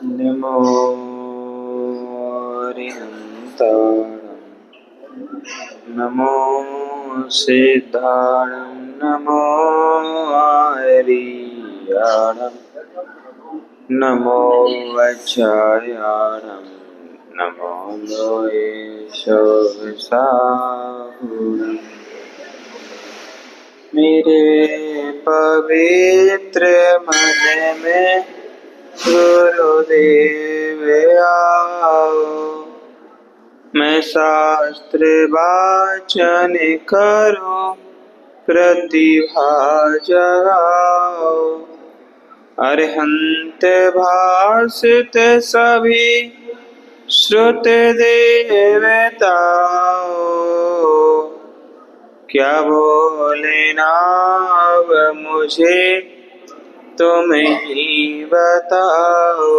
नमो अरिहन्ताणं नमो सिद्धाणं नमो आर्याणं नमो वज्रायाणं नमो लोये शोभसाहुरम्। मेरे पवित्र मन में गुरुदेव आओ, मैं शास्त्र वाचन करूं, प्रतिभा जगाओ। अरिहंत भाषित सभी श्रुत देवताओ, क्या बोले नाम मुझे तुम ही बताओ,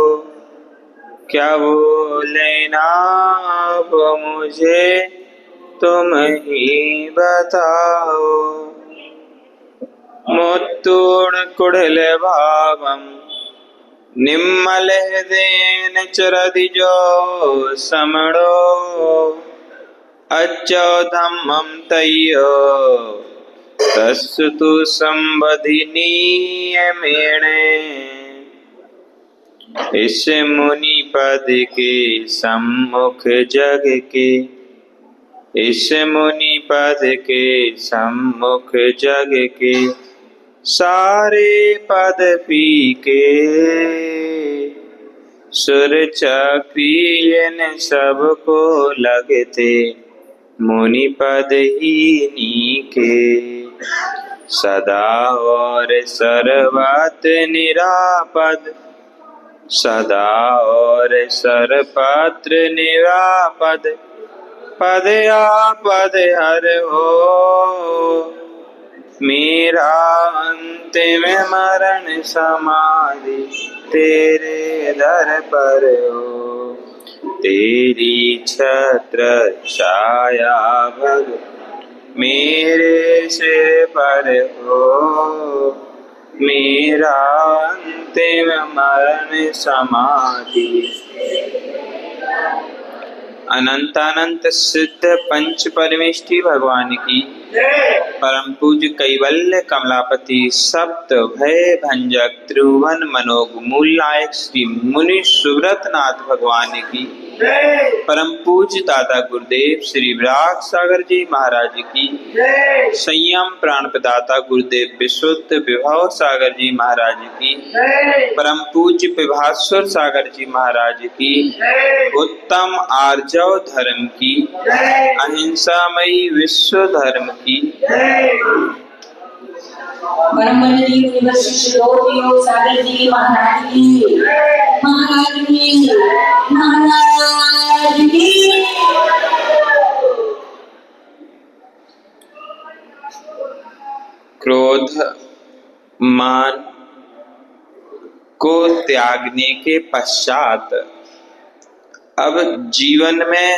क्या बोले नाम मुझे तुम ही बताओ। मुत्तूर्ण कुड़ल भावम निम्मल हृदयेन चरदिजो समणो, अच्चो धम्मं तय्यो तस्सु संबधिनीयमेण। इस मुनि पद के सम्मुख जग के, इस मुनि पद के सम्मुख जग के सारे पद फीके, सुर चक्रियन सबको लगते मुनि पद ही नीके। सदा और सर्वत्र निरापद, सदा और सर्वत्र निरापद, पद आपद हर हो। मेरा अंतिम मरण समाधि तेरे दर पर हो, तेरी छत्र छाया भग मेरे सिर पर हो। मेरा अंतिम मरण समाधि। अनंत अनंत सिद्ध पंच परमेष्टि भगवान की परम पूज्य कैवल्य कमलापति सप्त भय भंजक त्रिभुवन मनोग मूल नायक श्री मुनि सुव्रत नाथ भगवान की परम पूज्य दादा गुरुदेव श्री विराग सागर जी महाराज की, संयम प्राण प्रदाता गुरुदेव विशुद्ध विभव सागर जी महाराज की, परम पूज्य विभास्वर सागर जी महाराज की, उत्तम आर्जव धर्म की, अहिंसामयी विश्व धर्म की, परम वंदनीय यूनिवर्सिटी योग सागर जी महाराज की, महाराज की, महाराज की। क्रोध मान को त्यागने के पश्चात अब जीवन में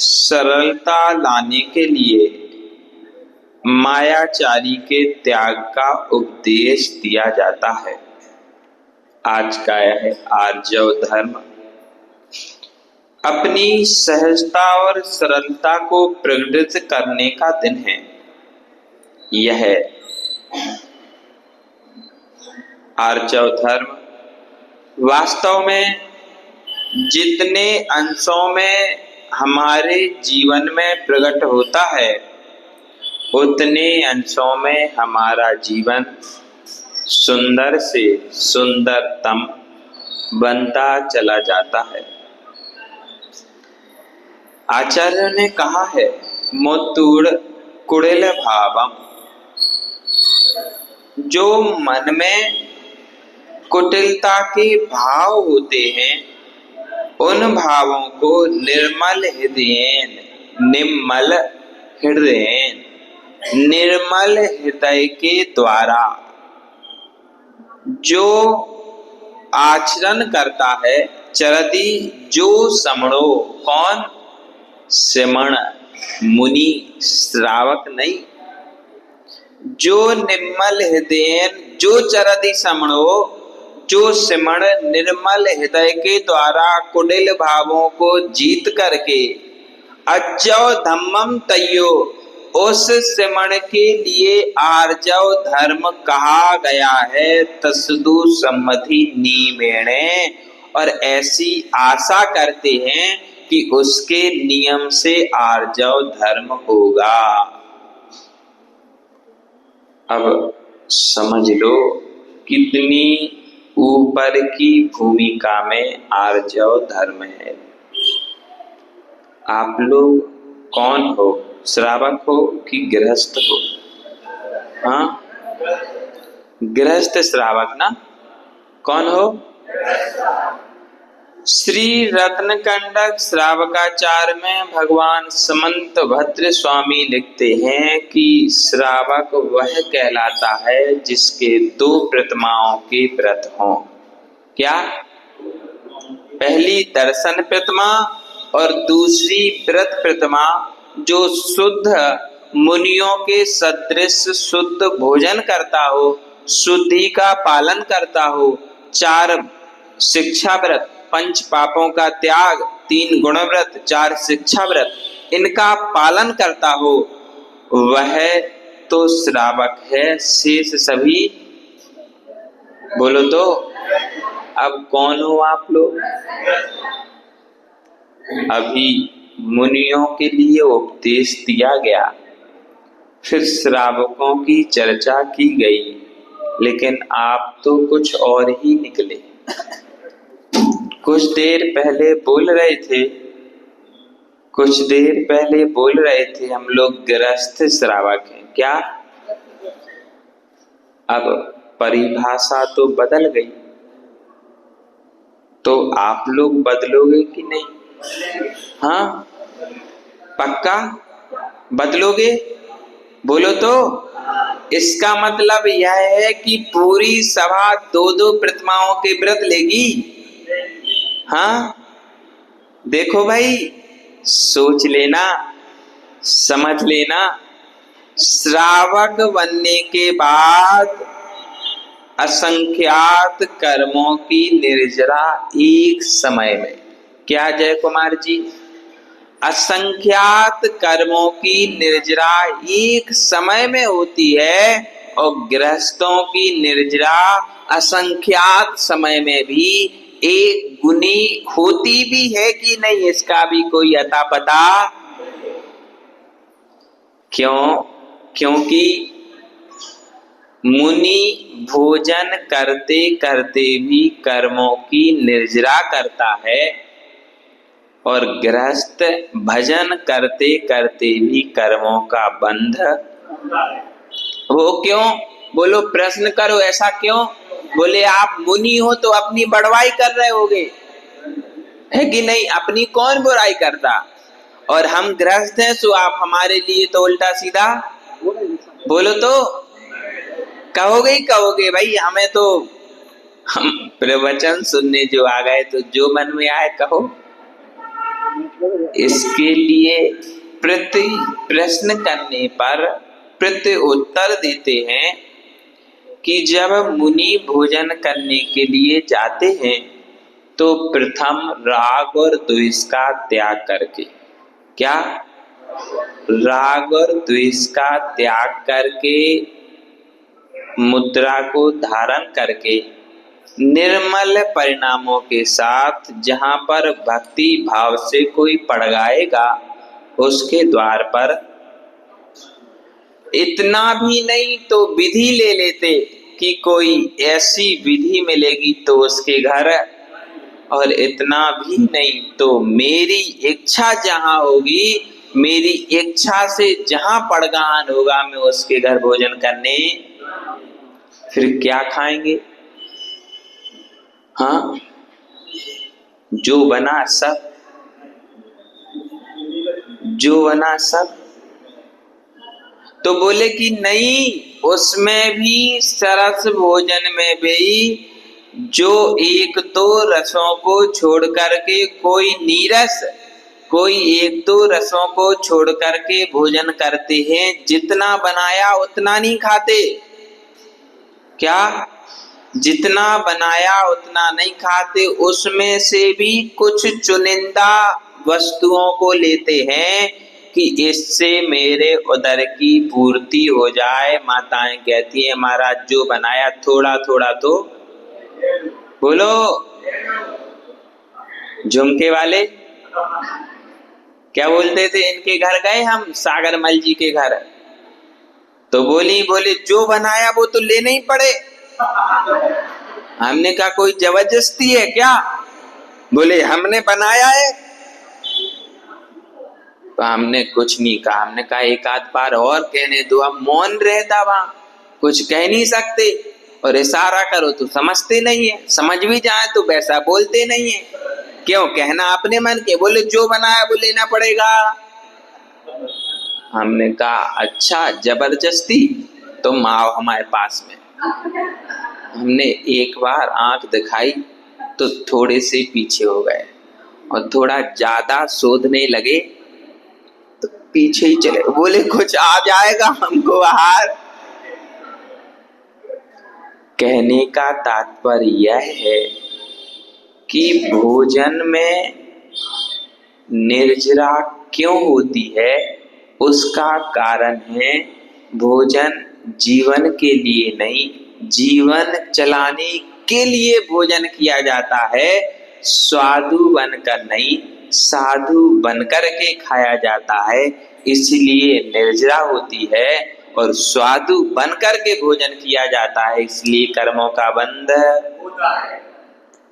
सरलता लाने के लिए मायाचारी के त्याग का उपदेश दिया जाता है। आज का यह आर्जव धर्म अपनी सहजता और सरलता को प्रकटित करने का दिन है। यह आर्जव धर्म वास्तव में जितने अंशों में हमारे जीवन में प्रकट होता है, उतने अंशों में हमारा जीवन सुंदर से सुंदरतम बनता चला जाता है। आचार्य ने कहा है, मुत्तूर्ण कुड़िल भावम, जो मन में कुटिलता के भाव होते हैं, उन भावों को निर्मल हृदयेन, निम्मल हृदयेन, निर्मल हृदय के द्वारा जो आचरण करता है, चरति जो समणो, कौन? श्रमण, मुनि, श्रावक नहीं। जो निर्मल हृदयेन जो चरति समणो, जो सिमण निर्मल हृदय के द्वारा कुटिल भावों को जीत करके अज्जव धम्मम तयो, उस सिमण के लिए आर्जव धर्म कहा गया है। तसदु सम्मति नियमेणे, और ऐसी आशा करते हैं कि उसके नियम से आर्जव धर्म होगा। अब समझ लो कितनी ऊपर की भूमिका में आर्जव धर्म है। आप लोग कौन हो, श्रावक हो कि गृहस्थ हो? हाँ, गृहस्थ श्रावक ना? कौन हो? श्री रत्नकंडक श्रावकाचार में भगवान समंत भद्र स्वामी लिखते हैं कि श्रावक वह कहलाता है जिसके 2 प्रतिमाओं के व्रत हों। क्या? पहली दर्शन प्रतिमा और दूसरी व्रत प्रतिमा, जो शुद्ध मुनियों के सदृश शुद्ध भोजन करता हो, शुद्धि का पालन करता हो, 4 शिक्षा व्रत, 5 पापों का त्याग, 3 गुण व्रत, 4 शिक्षा व्रत, इनका पालन करता हो, वह तो श्रावक है। शेष सभी बोलो तो। अब कौन हो आप लोग? अभी मुनियों के लिए उपदेश दिया गया, फिर श्रावकों की चर्चा की गई, लेकिन आप तो कुछ और ही निकले। कुछ देर पहले बोल रहे थे हम लोग गृहस्थ श्रावक हैं। क्या? अब परिभाषा तो बदल गई, तो आप लोग बदलोगे कि नहीं? हाँ, पक्का बदलोगे? बोलो तो। इसका मतलब यह है कि पूरी सभा 2-2 प्रतिमाओं के व्रत लेगी। हाँ, देखो भाई, सोच लेना, समझ लेना, श्रावक बनने के बाद असंख्यात कर्मों की निर्जरा एक समय में। क्या जय कुमार जी? असंख्यात कर्मों की निर्जरा एक समय में होती है, और गृहस्थों की निर्जरा असंख्यात समय में भी एक गुनी होती भी है कि नहीं, इसका भी कोई अता पता? क्यों? क्योंकि मुनि भोजन करते करते भी कर्मों की निर्जरा करता है, और गृहस्थ भजन करते करते भी कर्मों का बंध। वो क्यों? बोलो, प्रश्न करो, ऐसा क्यों? बोले आप मुनि हो तो अपनी बड़वाई कर रहे होगे, है कि नहीं? अपनी कौन बुराई करता? और हम गृहस्थ हैं, सो आप हमारे लिए तो उल्टा सीधा। बोलो तो। कहोगे भाई, हमें तो, हम प्रवचन सुनने जो आ गए, तो जो मन में आए कहो। इसके लिए प्रति प्रश्न करने पर प्रति उत्तर देते हैं कि जब मुनि भोजन करने के लिए जाते हैं तो प्रथम राग और द्वेष का त्याग करके, क्या? राग और द्वेष का त्याग करके, मुद्रा को धारण करके, निर्मल परिणामों के साथ, जहां पर भक्ति भाव से कोई पड़गाएगा उसके द्वार पर, इतना भी नहीं तो विधि ले लेते कि कोई ऐसी विधि मिलेगी तो उसके घर, और इतना भी नहीं तो मेरी इच्छा जहां होगी, मेरी इच्छा से जहां पड़गान होगा, मैं उसके घर भोजन करने। फिर क्या खाएंगे? हाँ, जो बना सब, जो बना सब। तो बोले कि नहीं, उसमें भी सरस भोजन में भी जो 1-2 रसों को छोड़ करके, कोई नीरस, कोई 1-2 रसों को छोड़ करके भोजन करते हैं, जितना बनाया उतना नहीं खाते। क्या? जितना बनाया उतना नहीं खाते, उसमें से भी कुछ चुनिंदा वस्तुओं को लेते हैं कि इससे मेरे उदर की पूर्ति हो जाए। माताएं कहती हैं महाराज जो बनाया थोड़ा थोड़ा तो बोलो। झुमके वाले क्या बोलते थे, इनके घर गए हम सागर मल जी के घर, तो बोले जो बनाया वो तो लेना ही पड़े। हमने कहा कोई जबरदस्ती है क्या? बोले हमने बनाया है। तो हमने कुछ नहीं कहा, हमने कहा एक आध बार और कहने दो। अब मौन रहता वहां, कुछ कह नहीं सकते, और इशारा करो तो समझते नहीं है, समझ भी जाए तो वैसा बोलते नहीं है। क्यों कहना अपने मन के? बोले जो बनाया वो लेना पड़ेगा। हमने कहा अच्छा जबरदस्ती, तुम आओ हमारे पास में। हमने एक बार आंख दिखाई तो थोड़े से पीछे हो गए, और थोड़ा ज्यादा शोधने लगे तो पीछे ही चले। बोले कुछ आ जाएगा हमको बाहर। कहने का तात्पर्य यह है कि भोजन में निर्जरा क्यों होती है, उसका कारण है भोजन जीवन के लिए नहीं, जीवन चलाने के लिए भोजन किया जाता है। स्वादु बनकर नहीं, साधु बनकर के खाया जाता है, इसलिए निर्जरा होती है। और स्वादु बनकर के भोजन किया जाता है, इसलिए कर्मों का बंध होता है।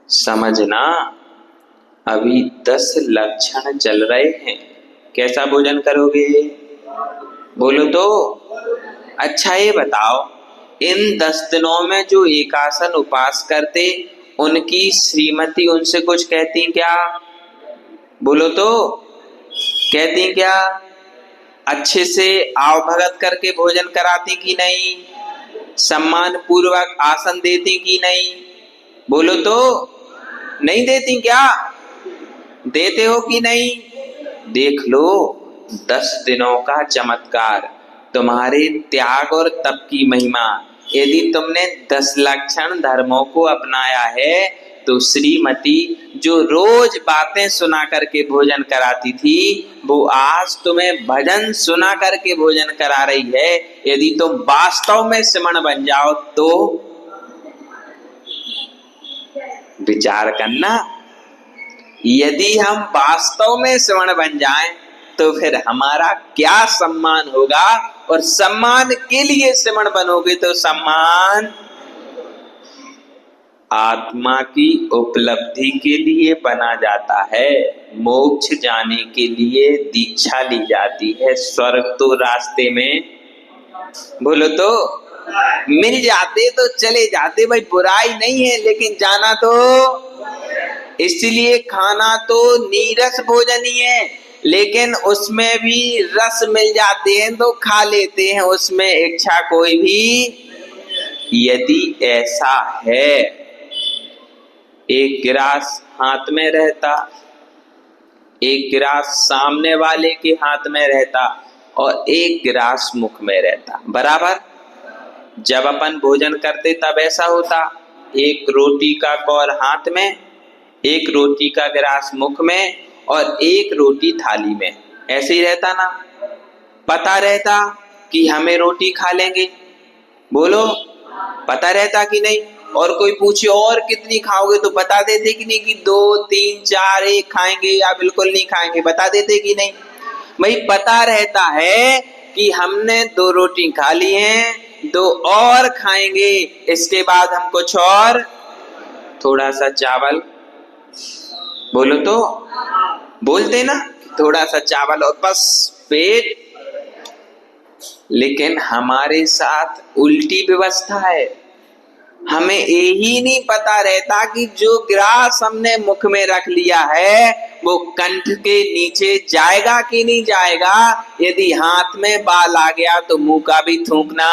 समझना, अभी 10 लक्षण चल रहे हैं। कैसा भोजन करोगे बोलो तो? अच्छा ये बताओ, इन 10 दिनों में जो एकासन उपास करते, उनकी श्रीमती उनसे कुछ कहती क्या बोलो तो? कहती क्या? अच्छे से आव भगत करके भोजन कराती कि नहीं? सम्मान पूर्वक आसन देती कि नहीं? बोलो तो? नहीं देती क्या? देते हो कि नहीं? देख लो 10 दिनों का चमत्कार, तुम्हारे त्याग और तप की महिमा। यदि तुमने 10 लक्षण धर्मों को अपनाया है तो श्रीमती जो रोज बातें सुना करके भोजन कराती थी, वो आज तुम्हें भजन सुना करके भोजन करा रही है। यदि तुम वास्तव में सिमण बन जाओ तो विचार करना। यदि हम वास्तव में श्रवण बन जाएं तो फिर हमारा क्या सम्मान होगा, और सम्मान के लिए श्रवण बनोगे तो सम्मान आत्मा की उपलब्धि के लिए बना जाता है। मोक्ष जाने के लिए दीक्षा ली जाती है। स्वर्ग तो रास्ते में बोलो तो मिल जाते तो चले जाते, भाई बुराई नहीं है, लेकिन जाना तो, इसलिए खाना तो नीरस भोजन ही है, लेकिन उसमें भी रस मिल जाते हैं तो खा लेते हैं, उसमें इच्छा कोई भी। यदि ऐसा है, एक गिलास हाथ में रहता, एक गिलास सामने वाले के हाथ में रहता, और एक गिलास मुख में रहता, बराबर? जब अपन भोजन करते तब ऐसा होता, एक रोटी का कौर हाथ में, एक रोटी का गिलास मुख में, और एक रोटी थाली में, ऐसे ही रहता ना? पता रहता कि हमें रोटी खा लेंगे, बोलो पता रहता कि नहीं? और कोई पूछे और कितनी खाओगे तो बता देते कि नहीं कि 2 3 4 1 खाएंगे या बिल्कुल नहीं खाएंगे, बता देते कि नहीं? भाई पता रहता है कि हमने 2 रोटी खा ली हैं, 2 और खाएंगे, इसके बाद हम कुछ और, थोड़ा सा चावल, बोलो तो बोलते ना, थोड़ा सा चावल और बस पेट। लेकिन हमारे साथ उल्टी व्यवस्था है। हमें यही नहीं पता रहता कि जो गिलास हमने मुख में रख लिया है वो कंठ के नीचे जाएगा कि नहीं जाएगा। यदि हाथ में बाल आ गया तो मुंह का भी थूकना।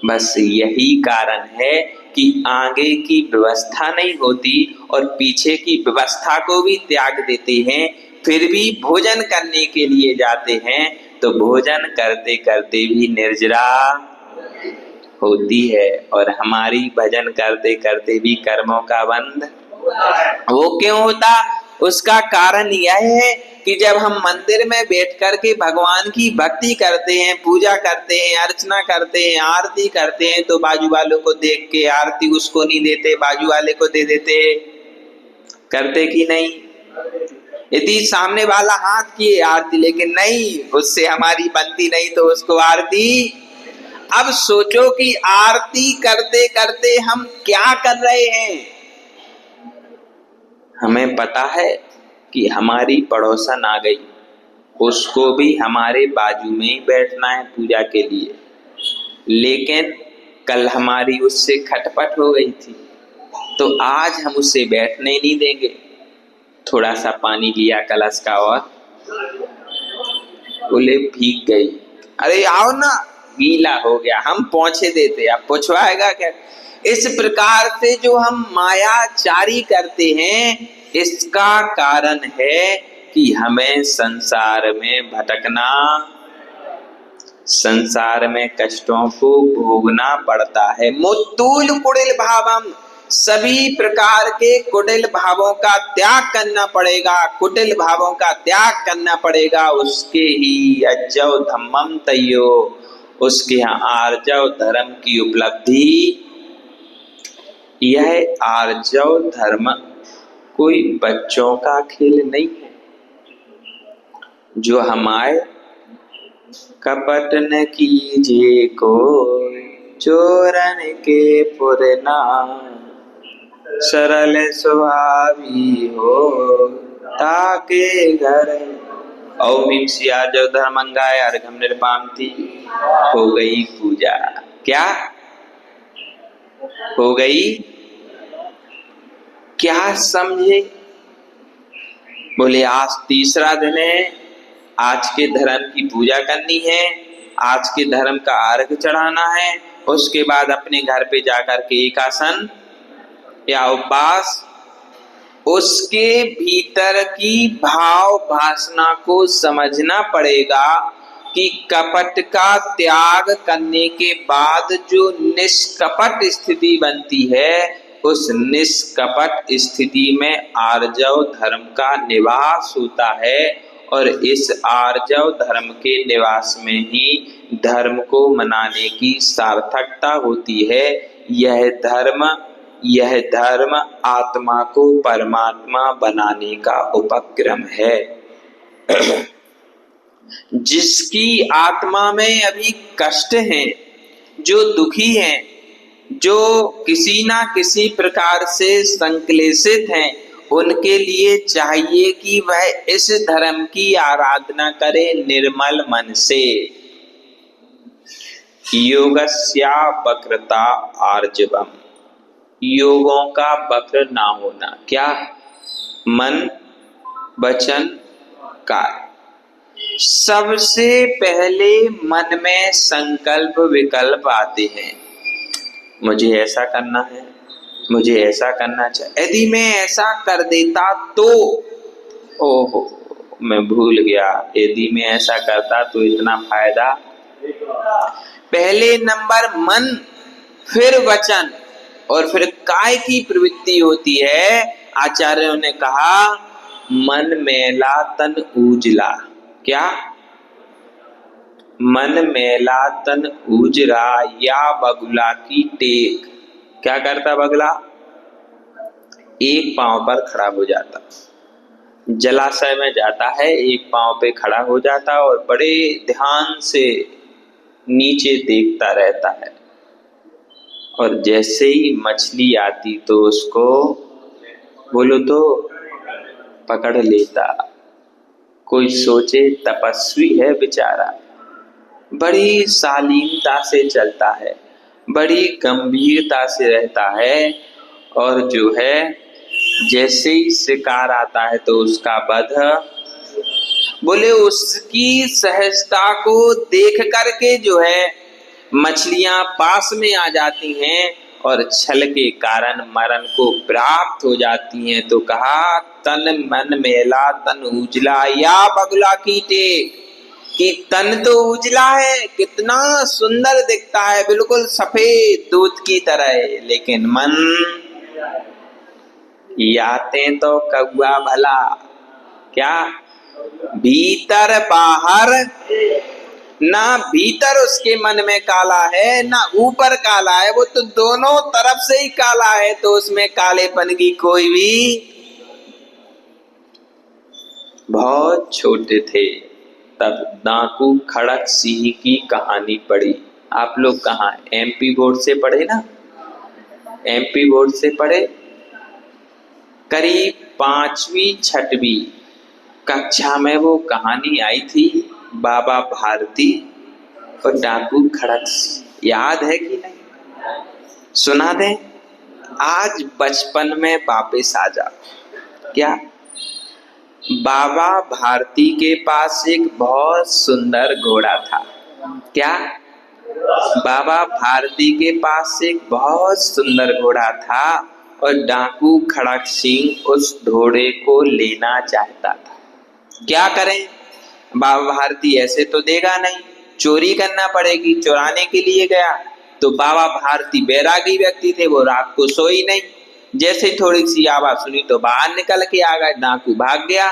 बस यही कारण है कि आगे की व्यवस्था नहीं होती और पीछे की व्यवस्था को भी त्याग देते हैं, फिर भी भोजन करने के लिए जाते हैं तो भोजन करते करते भी निर्जरा होती है। और हमारी भजन करते करते भी कर्मों का बंध वो क्यों होता? उसका कारण यह है कि जब हम मंदिर में बैठ करके भगवान की भक्ति करते हैं, पूजा करते हैं, अर्चना करते हैं, आरती करते हैं, तो बाजू वालों को देख के आरती उसको नहीं देते, बाजू वाले को दे देते। करते कि नहीं? यदि सामने वाला हाथ किए आरती, लेकिन नहीं, उससे हमारी बनती नहीं तो उसको आरती। अब सोचो कि आरती करते करते हम क्या कर रहे हैं। हमें पता है कि हमारी पड़ोसन आ गई, उसको भी हमारे बाजू में ही बैठना है पूजा के लिए, लेकिन कल हमारी उससे खटपट हो गई थी तो आज हम उससे बैठने नहीं देंगे। थोड़ा सा पानी लिया कलश का और बोले भीग गई, अरे आओ ना, गीला हो गया, हम पहुंचे देते, अब पूछवाएगा क्या? इस प्रकार से जो हम मायाचारी करते हैं, इसका कारण है कि हमें संसार में भटकना, संसार में कष्टों को भोगना पड़ता है। मुत्तूल कुटिल भावम, सभी प्रकार के कुटिल भावों का त्याग करना पड़ेगा, कुटिल भावों का त्याग करना पड़ेगा। उसके ही अज्जव धम्मम तयो, उसके यहाँ आर्जव धर्म की उपलब्धि। यह आर्जव धर्म कोई बच्चों का खेल नहीं है, जो हमारे कपट न कीजिए कोई, चोरन के पुरना, सरल स्वभावी हो ताके घर। ओम सिया जो धर्मंगाय अर्घम निर्पामती। हो गई पूजा। क्या हो गई? क्या समझे? बोले आज तीसरा दिन है, आज के धर्म की पूजा करनी है, आज के धर्म का अर्घ चढ़ाना है, उसके बाद अपने घर पे जाकर के एक आसन या उपवास। उसके भीतर की भाव भासना को समझना पड़ेगा कि कपट का त्याग करने के बाद जो निष्कपट स्थिति बनती है, उस निष्कपट स्थिति में आर्जव धर्म का निवास होता है। और इस आर्जव धर्म के निवास में ही धर्म को मनाने की सार्थकता होती है। यह धर्म आत्मा को परमात्मा बनाने का उपक्रम है। जिसकी आत्मा में अभी कष्ट हैं, जो दुखी हैं, जो किसी ना किसी प्रकार से संक्लेशित हैं, उनके लिए चाहिए कि वह इस धर्म की आराधना करे निर्मल मन से। योगस्या वक्रता आर्जवम, योगों का वक्र ना होना। क्या? मन, वचन, काया। सबसे पहले मन में संकल्प विकल्प आते हैं, मुझे ऐसा करना है, मुझे ऐसा करना चाहिए, यदि मैं ऐसा कर देता तो, ओहो मैं भूल गया, यदि मैं ऐसा करता तो इतना फायदा। पहले नंबर मन, फिर वचन और फिर काय की प्रवृत्ति होती है। आचार्यों ने कहा मन मैला तन उजला। क्या? मन मैला तन उजरा या बगुला की टेक। क्या करता बगुला? एक पांव पर खड़ा हो जाता, जलाशय में जाता है, एक पांव पे खड़ा हो जाता और बड़े ध्यान से नीचे देखता रहता है। और जैसे ही मछली आती तो उसको बोलो तो पकड़ लेता। कोई सोचे तपस्वी है बेचारा, बड़ी शालीनता से चलता है, बड़ी गंभीरता से रहता है, और जो है जैसे ही शिकार आता है तो उसका वध। बोले उसकी सहजता को देख करके जो है मछलियां पास में आ जाती हैं और छल के कारण मरण को प्राप्त हो जाती हैं। तो कहा तन मन मेला तन उजला या बगुला की टेक। कि तन तो उजला है, कितना सुंदर दिखता है, बिल्कुल सफेद दूध की तरह, लेकिन मन याते तो कौआ भला, क्या भीतर बाहर, ना भीतर उसके मन में काला है ना ऊपर काला है, वो तो दोनों तरफ से ही काला है, तो उसमें कालेपन की कोई भी। बहुत छोटे थे तब डाकू खड़क सिंह की कहानी पढ़ी। आप लोग कहाँ एमपी बोर्ड से पढ़े ना, एमपी बोर्ड से पढ़े, करीब 5वीं 6वीं कक्षा में वो कहानी आई थी, बाबा भारती और डाकू खड़क सिंह। याद है कि नहीं? सुना दें, आज बचपन में वापस आ जा। क्या बाबा भारती के पास एक बहुत सुंदर घोड़ा था। क्या बाबा भारती के पास एक बहुत सुंदर घोड़ा था और डाकू खड़क सिंह उस घोड़े को लेना चाहता था। क्या करें, बाबा भारती ऐसे तो देगा नहीं, चोरी करना पड़ेगी। चुराने के लिए गया तो बाबा भारती बैरागी व्यक्ति थे, वो रात को सोई नहीं, जैसे थोड़ी सी आवाज सुनी तो बाहर निकल के आ गए। डाकू भाग गया,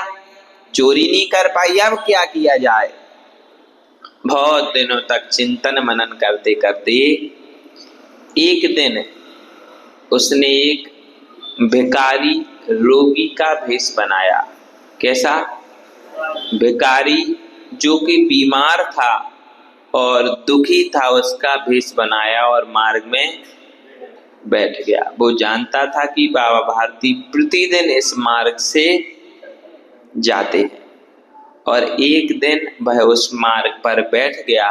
चोरी नहीं कर पाई। अब क्या किया जाए? बहुत दिनों तक चिंतन मनन करते करते एक दिन उसने एक भिखारी रोगी का भेष बनाया। कैसा? भिखारी जो कि बीमार था और दुखी था, उसका भेष बनाया और मार्ग में बैठ गया। वो जानता था कि बाबा भारती प्रतिदिन इस मार्ग से जाते हैं और एक दिन वह उस मार्ग पर बैठ गया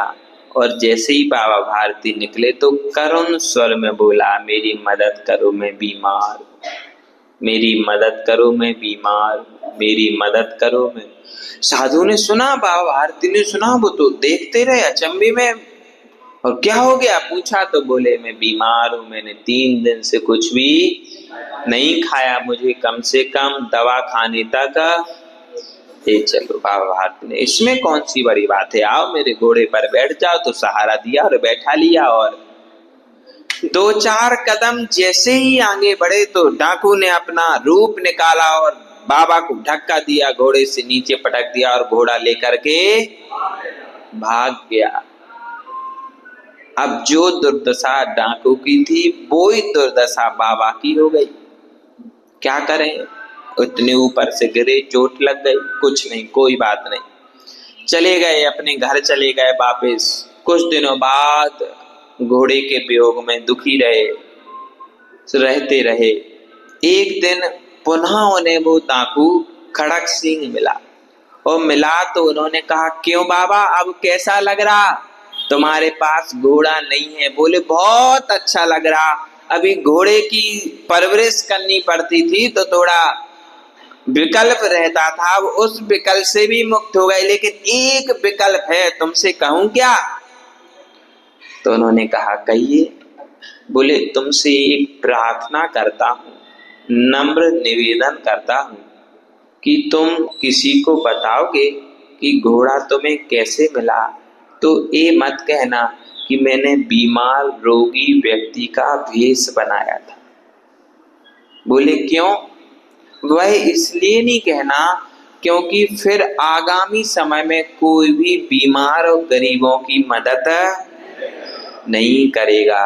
और जैसे ही बाबा भारती निकले तो करुण स्वर में बोला, मेरी मदद करो मैं बीमार, मेरी मदद करो मैं बीमार, मेरी मदद करो मैं। साधु ने सुना, बाबा भारती ने सुना, वो तो देखते रहे अचंभे में। और क्या हो गया पूछा तो बोले, मैं बीमार हूं, मैंने 3 दिन से कुछ भी नहीं खाया, मुझे कम से कम दवा खाने तक। चलो बाबा भारती ने, इसमें कौन सी बड़ी बात है, आओ मेरे घोड़े पर बैठ जाओ। तो सहारा दिया और बैठा लिया और 2-4 कदम जैसे ही आगे बढ़े तो डाकू ने अपना रूप निकाला और बाबा को धक्का दिया, घोड़े से नीचे पटक दिया और घोड़ा लेकर के भाग गया। अब जो दुर्दशा डाकू की थी वो ही दुर्दशा बाबा की हो गई। क्या करें, इतने ऊपर से गिरे, चोट लग गई, कुछ नहीं, कोई बात नहीं, चले गए अपने घर, चले गए वापस। कुछ दिनों बाद घोड़े के वियोग में दुखी रहते रहे। एक दिन पुनः उन्हें वो डाकू खड़क सिंह मिला और मिला तो उन्होंने कहा, क्यों बाबा अब कैसा लग रहा, तुम्हारे पास घोड़ा नहीं है? बोले, बहुत अच्छा लग रहा, अभी घोड़े की परवरिश करनी पड़ती थी तो थोड़ा विकल्प रहता था, अब उस विकल्प से भी मुक्त हो गए, लेकिन एक विकल्प है, तुमसे कहूं क्या? तो उन्होंने कहा, कहिए। बोले, तुमसे एक प्रार्थना करता हूं, नम्र निवेदन करता हूं कि तुम किसी को बताओगे कि घोड़ा तुम्हें कैसे मिला तो ये मत कहना कि मैंने बीमार रोगी व्यक्ति का भेष बनाया था। बोले, क्यों? वह इसलिए नहीं कहना क्योंकि फिर आगामी समय में कोई भी बीमार और गरीबों की मदद नहीं करेगा,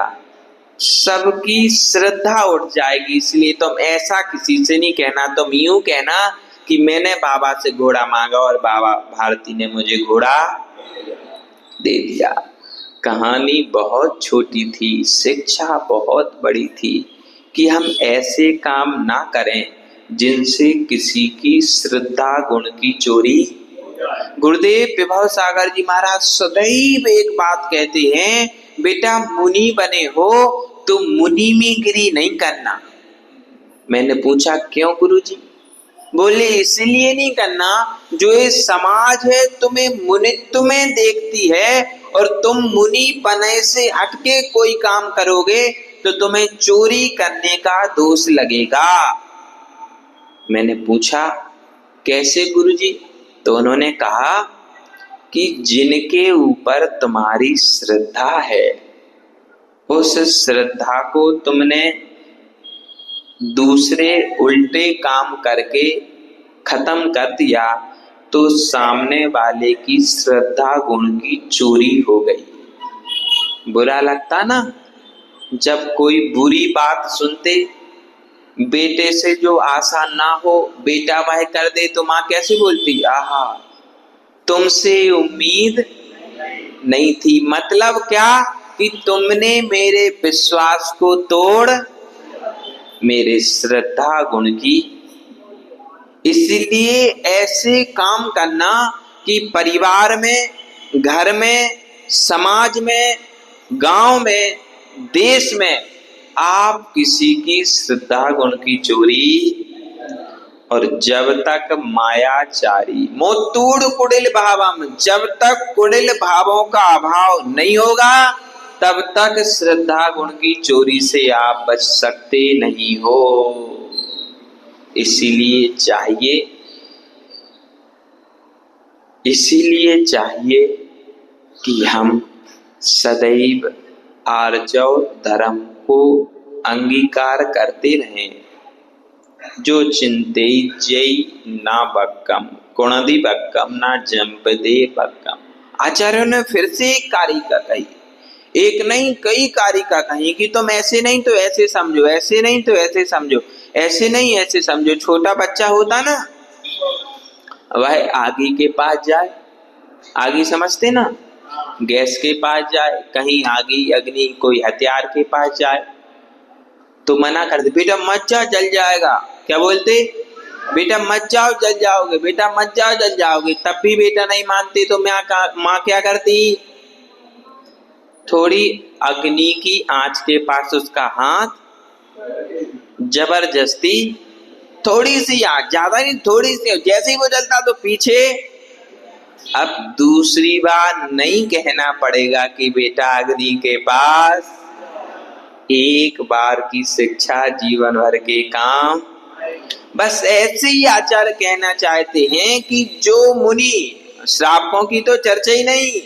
सबकी श्रद्धा उठ जाएगी, इसलिए तुम ऐसा किसी से नहीं कहना। तुम यूं कहना कि मैंने बाबा से घोड़ा मांगा और बाबा भारती ने मुझे घोड़ा दे दिया। कहानी बहुत छोटी थी, शिक्षा बहुत बड़ी थी कि हम ऐसे काम ना करें जिनसे किसी की श्रद्धा गुण की चोरी। गुरुदेव विभव सागर जी महाराज सदैव एक बात कहते हैं, बेटा मुनि बने हो तो मुनि में गिरी नहीं करना। मैंने पूछा, क्यों गुरुजी? बोले, इसलिए नहीं करना, जो ये समाज है तुम्हें मुनित्व में देखती है और तुम मुनि बने से हटके कोई काम करोगे तो तुम्हें चोरी करने का दोष लगेगा। मैंने पूछा, कैसे गुरुजी? तो उन्होंने कहा कि जिनके ऊपर तुम्हारी श्रद्धा है, उस श्रद्धा को तुमने दूसरे उल्टे काम करके खत्म कर दिया, तो सामने वाले की श्रद्धा गुण की चोरी हो गई। बुरा लगता ना जब कोई बुरी बात सुनते, बेटे से जो आशा ना हो बेटा वह कर दे तो माँ कैसे बोलती, आहा तुमसे उम्मीद नहीं थी। मतलब क्या कि तुमने मेरे विश्वास को तोड़ मेरे श्रद्धा गुण की। इसलिए ऐसे काम करना कि परिवार में, घर में, समाज में, गांव में, देश में आप किसी की श्रद्धा गुण की चोरी, और जब तक मायाचारी मोतूड़ कुड़िल भावम, जब तक कुड़िल भावों का अभाव नहीं होगा तब तक श्रद्धा गुण की चोरी से आप बच सकते नहीं हो। इसीलिए चाहिए कि हम सदैव आर्जव धर्म को अंगीकार करते रहें। जो चिंते जय ना बक्कम कुणदी बक्कम ना जंपदे बक्कम। आचार्यों ने फिर से एक कारिका कही, एक नहीं कई कारिका कही कि तुम ऐसे नहीं तो ऐसे समझो, ऐसे नहीं तो ऐसे समझो, ऐसे नहीं ऐसे समझो। छोटा बच्चा होता ना, वह आगी के पास जाए, आगी समझते ना, गैस के पास जाए, कहीं आगी अग्नि कोई हथियार के पास जाए तो मना कर दे, बेटा मत जा जल जाएगा। क्या बोलते, बेटा मत जाओ जल जाओगे, बेटा मत जाओ जल जाओगे। तब भी बेटा नहीं मानते तो माँ क्या करती, थोड़ी अग्नि की आंच के पास उसका हाथ, जबरदस्ती थोड़ी सी आंच, ज्यादा नहीं थोड़ी सी, जैसे ही वो जलता तो पीछे। अब दूसरी बार नहीं कहना पड़ेगा कि बेटा अग्नि के पास, एक बार की शिक्षा जीवन भर के काम। बस ऐसे ही आचार्य कहना चाहते हैं कि जो मुनि, श्रावकों की तो चर्चा ही नहीं,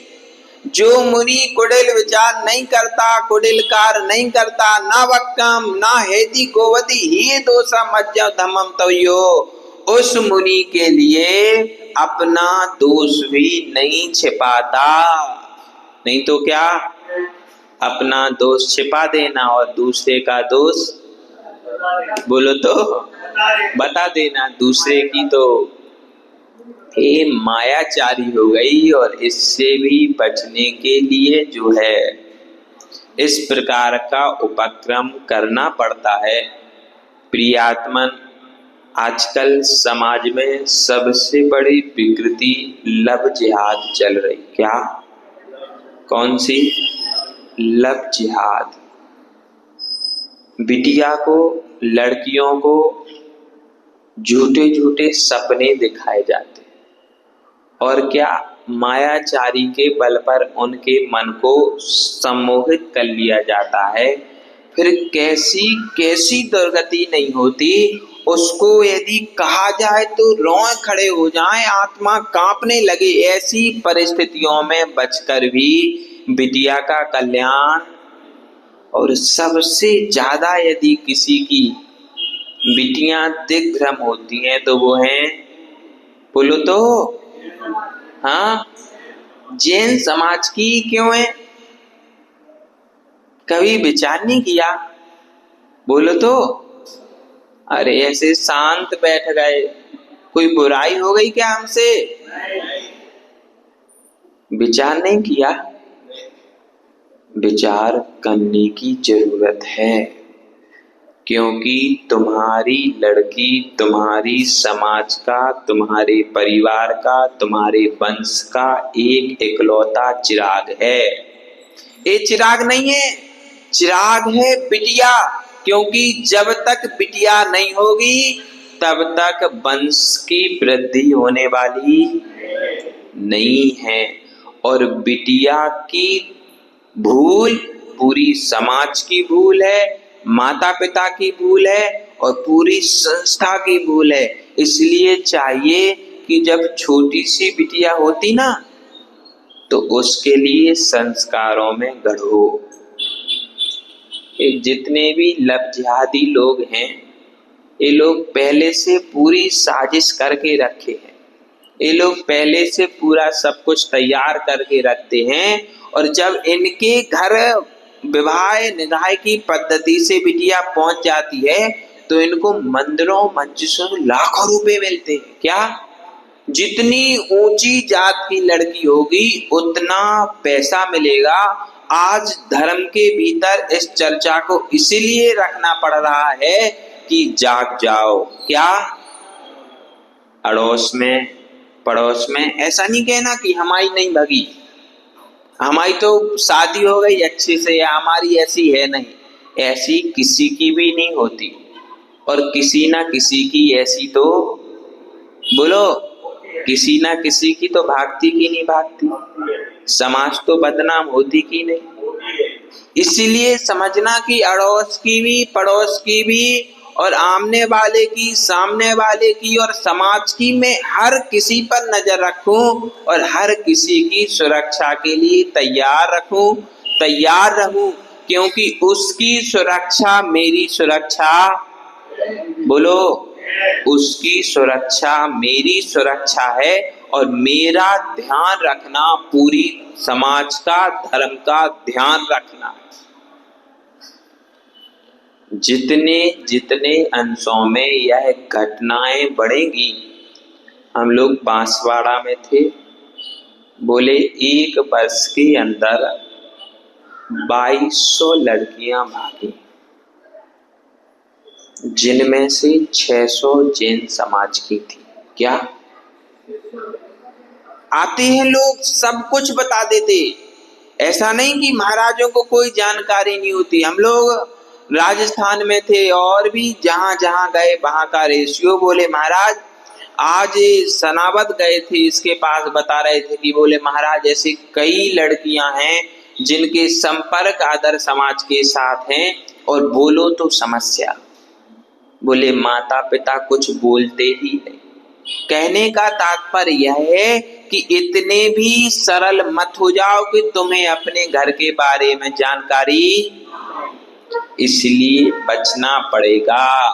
जो मुनि कुटिल विचार नहीं करता, कुटिल कार्य नहीं करता, ना वक्कम ना हेति गोवती ही दोषा मज्जा धमम तवयो, उस मुनि के लिए अपना दोष भी नहीं छिपाता। नहीं तो क्या, अपना दोष छिपा देना और दूसरे का दोष बोलो तो बता देना, दूसरे की तो ये मायाचारी हो गई। और इससे भी बचने के लिए जो है इस प्रकार का उपक्रम करना पड़ता है। प्रियात्मन, आजकल समाज में सबसे बड़ी विकृति लव जिहाद चल रही। क्या, कौन सी, लव जिहाद। बिटिया को, लड़कियों को झूठे झूठे सपने दिखाए जाते और क्या, मायाचारी के बल पर उनके मन को सम्मोहित कर लिया जाता है। फिर कैसी कैसी दुर्गति नहीं होती, उसको यदि कहा जाए तो रोए खड़े हो जाएं, आत्मा कांपने लगे। ऐसी परिस्थितियों में बचकर भी बिटिया का कल्याण, और सबसे ज्यादा यदि किसी की बिटियां दिग्भ्रम होती हैं तो वो हैं, बोलो तो, हाँ, जैन समाज की क्यों है? कभी विचार नहीं किया? बोलो तो, अरे ऐसे शांत बैठ गए, कोई बुराई हो गई क्या हमसे? विचार नहीं किया? विचार करने की जरूरत है, क्योंकि तुम्हारी लड़की तुम्हारी समाज का, तुम्हारे परिवार का, तुम्हारे वंश का एक इकलौता चिराग है। ये चिराग नहीं है, चिराग है बिटिया। क्योंकि जब तक बिटिया नहीं होगी तब तक वंश की वृद्धि होने वाली नहीं है। और बिटिया की भूल पूरी समाज की भूल है, माता पिता की भूल है और पूरी संस्था की भूल है। इसलिए चाहिए कि जब छोटी सी बिटिया होती ना तो उसके लिए संस्कारों में गढ़ो। ये जितने भी लब्धियादी लोग हैं, ये लोग पहले से पूरी साजिश करके रखे हैं। ये लोग पहले से पूरा सब कुछ तैयार करके रखते हैं, और जब इनके घर विवाह निकाह की पद्धति से बिटिया पहुंच जाती है तो इनको मंदिरों मस्जिदों में लाखों रुपए मिलते हैं। क्या? जितनी ऊंची जात की लड़की होगी उतना पैसा मिलेगा। आज धर्म के भीतर इस चर्चा को इसीलिए रखना पड़ रहा है कि जाग जाओ। क्या? अड़ोस में पड़ोस में ऐसा नहीं कहना कि हमारी नहीं भगी, हमारी तो शादी हो गई अच्छे से, या हमारी ऐसी है नहीं। ऐसी किसी की भी नहीं होती, और किसी ना किसी की ऐसी तो बोलो, किसी ना किसी की तो भागती की नहीं भागती, समाज तो बदनाम होती की नहीं। इसीलिए समझना कि अड़ोस की भी, पड़ोस की भी, और आमने वाले की, सामने वाले की, और समाज की, मैं हर किसी पर नजर रखूं और हर किसी की सुरक्षा के लिए तैयार रहूं, क्योंकि उसकी सुरक्षा मेरी सुरक्षा, बोलो, उसकी सुरक्षा मेरी सुरक्षा है, और मेरा ध्यान रखना पूरी समाज का, धर्म का ध्यान रखना है। जितने जितने अंशों में यह घटनाएं बढ़ेंगी, हम लोग बांसवाड़ा में थे, बोले 1 वर्ष के अंदर 2200 लड़कियां भागी, जिनमें से 600 जैन समाज की थी। क्या? आते हैं लोग सब कुछ बता देते, ऐसा नहीं कि महाराजों को कोई जानकारी नहीं होती। हम लोग राजस्थान में थे और भी जहां जहां गए वहां का रेशियो, बोले महाराज आज सनावद गए थे, इसके पास बता रहे थे कि बोले महाराज ऐसी कई लड़कियां हैं जिनके संपर्क आदर समाज के साथ हैं, और बोलो तो समस्या, बोले माता पिता कुछ बोलते ही नहीं। कहने का तात्पर्य यह है कि इतने भी सरल मत हो जाओ कि तुम्हें अपने घर के बारे में जानकारी, इसलिए बचना पड़ेगा,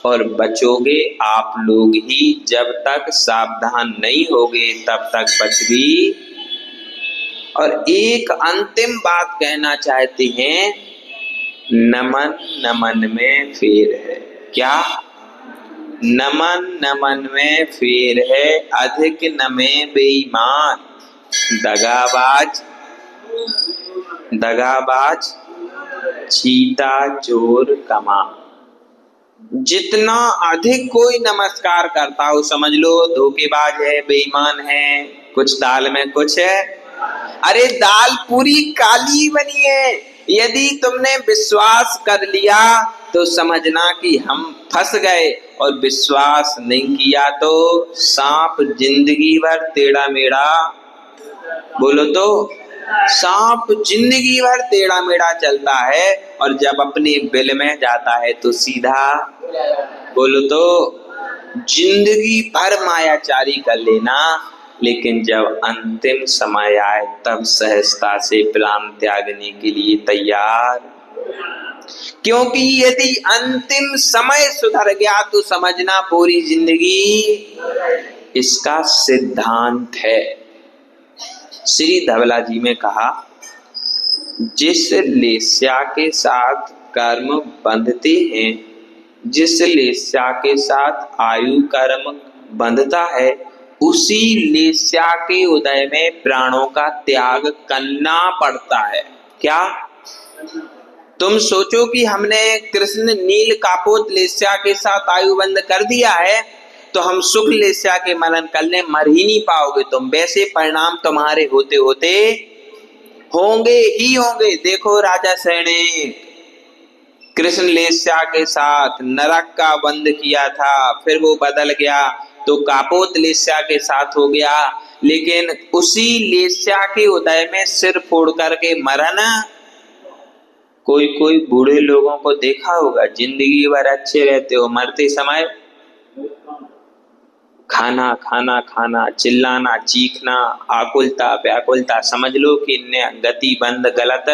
और बचोगे आप लोग ही। जब तक सावधान नहीं होगे तब तक बच भी। और एक अंतिम बात कहना चाहते हैं, नमन नमन में फेर है। क्या? नमन नमन में फेर है, अधिक नमे बेईमान, दगाबाज चीता चोर कमा। जितना अधिक कोई नमस्कार करता हो समझ लो धोखेबाज है, बेईमान है, कुछ दाल में कुछ है। अरे दाल पूरी काली बनी है, यदि तुमने विश्वास कर लिया तो समझना कि हम फंस गए, और विश्वास नहीं किया तो सांप जिंदगी भर टेढ़ा मेढ़ा, बोलो तो सांप जिंदगी भर टेढ़ा मेढ़ा चलता है, और जब अपने बिल में जाता है तो सीधा, बोलो तो जिंदगी भर मायाचारी कर लेना, लेकिन जब अंतिम समय आए तब सहजता से प्राण त्यागने के लिए तैयार। क्योंकि यदि अंतिम समय सुधर गया तो समझना पूरी जिंदगी, इसका सिद्धांत है। श्री धवला जी में कहा, जिस लेस्या के साथ कर्म बंधते हैं, जिस लेस्या के साथ आयु कर्म बंधता है, उसी लेस्या के उदय में प्राणों का त्याग करना पड़ता है। क्या? तुम सोचो कि हमने कृष्ण नील कापोत लेस्या के साथ आयु बंद कर दिया है तो हम शुक्ल लेस्या के मनन करने मर ही नहीं पाओगे तुम। वैसे परिणाम तुम्हारे होते होते होंगे ही होंगे। देखो राजा सैनिक कृष्ण लेस्या के साथ नरक का बंद किया था, फिर वो बदल गया तो कापोत लेस्या के साथ हो गया, लेकिन उसी लेस्या के उदय में सिर फोड़ करके मरना। कोई बूढ़े लोगों को देखा होगा, जिंदगी भर अच्छे रहते हो, मरते समय खाना खाना खाना, चिल्लाना चीखना, आकुलता व्याकुलता, समझ लो कि गति बंद गलत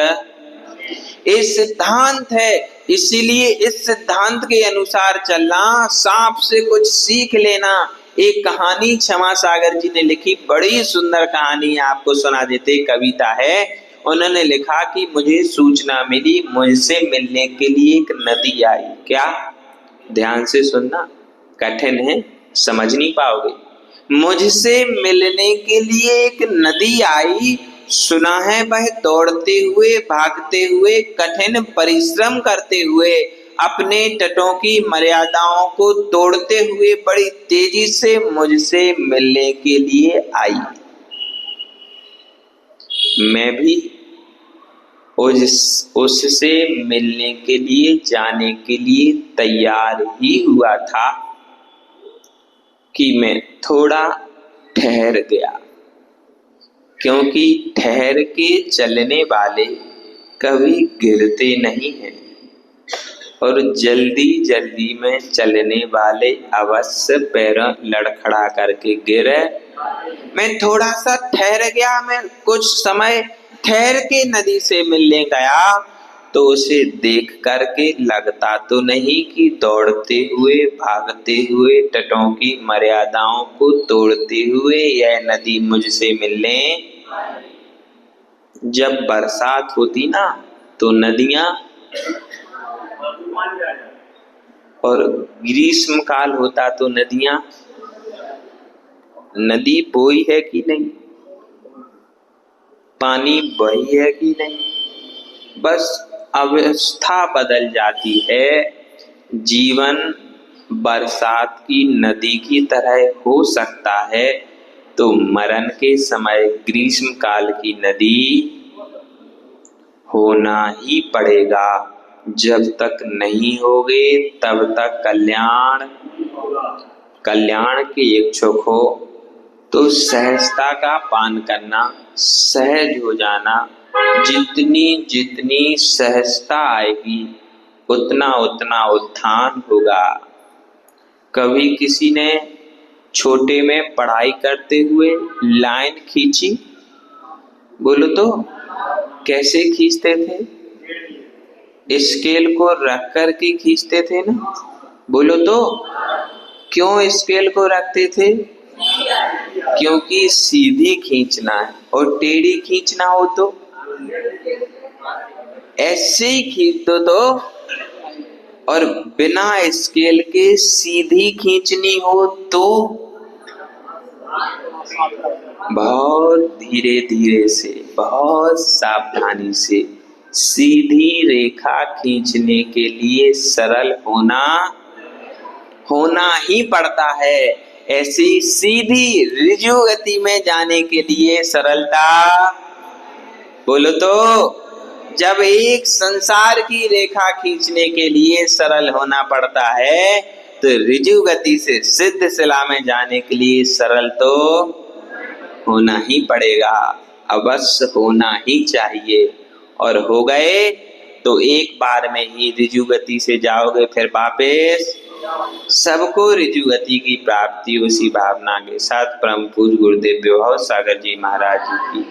ये सिद्धांत है। इसीलिए इस सिद्धांत के अनुसार चलना, सांप से कुछ सीख लेना। एक कहानी क्षमा सागर जी ने लिखी, बड़ी सुंदर कहानी आपको सुना देते। कविता है, उन्होंने लिखा कि मुझे सूचना मिली, मुझसे मिलने के लिए एक नदी आई। क्या? ध्यान से सुनना, कठिन है, समझ नहीं पाओगे। मुझसे मिलने के लिए एक नदी आई, सुना है वह दौड़ते हुए, भागते हुए, कठिन परिश्रम करते हुए, अपने तटों की मर्यादाओं को तोड़ते हुए बड़ी तेजी से मुझसे मिलने के लिए आई। मैं भी उससे मिलने के लिए, जाने के लिए तैयार ही हुआ था कि मैं थोड़ा ठहर गया, क्योंकि ठहर के चलने वाले कभी गिरते नहीं हैं और जल्दी जल्दी में चलने वाले अवश्य पैरों लड़खड़ा करके गिरे। मैं थोड़ा सा ठहर गया, मैं कुछ समय ठहर के नदी से मिलने गया, तो उसे देख करके लगता तो नहीं कि दौड़ते हुए, भागते हुए, तटों की मर्यादाओं को तोड़ते हुए यह नदी मुझसे मिलने। जब बरसात होती ना तो नदियां, और ग्रीष्म काल होता तो नदियां, नदी बोई है कि नहीं, पानी बही है कि नहीं, बस अवस्था बदल जाती है। जीवन बरसात की नदी की तरह हो सकता है, तो मरण के समय ग्रीष्म काल की नदी होना ही पड़ेगा। जब तक नहीं होगे तब तक कल्याण के इच्छुक हो तो सहजता का पान करना, सहज हो जाना। जितनी जितनी सहजता आएगी उतना उतना उत्थान होगा। कभी किसी ने छोटे में पढ़ाई करते हुए लाइन खींची, बोलो तो कैसे खींचते थे? स्केल को रख कर के खींचते थे ना, बोलो तो क्यों स्केल को रखते थे? क्योंकि सीधी खींचना है, और टेढ़ी खींचना हो तो ऐसे ही खींच दो तो, और बिना स्केल के सीधी खींचनी हो तो बहुत धीरे धीरे से, बहुत सावधानी से सीधी रेखा खींचने के लिए सरल होना ही पड़ता है। ऐसी सीधी ऋजु गति में जाने के लिए सरलता, बोलो तो जब एक संसार की रेखा खींचने के लिए सरल होना पड़ता है, तो ऋजु गति से सिद्ध शिला में जाने के लिए सरल तो होना ही पड़ेगा, अवश्य होना ही चाहिए। और हो गए तो एक बार में ही ऋजु गति से जाओगे, फिर वापस सबको ऋजु गति की प्राप्ति उसी भावना के साथ। परम पूज्य गुरुदेव विभव सागर जी महाराज जी की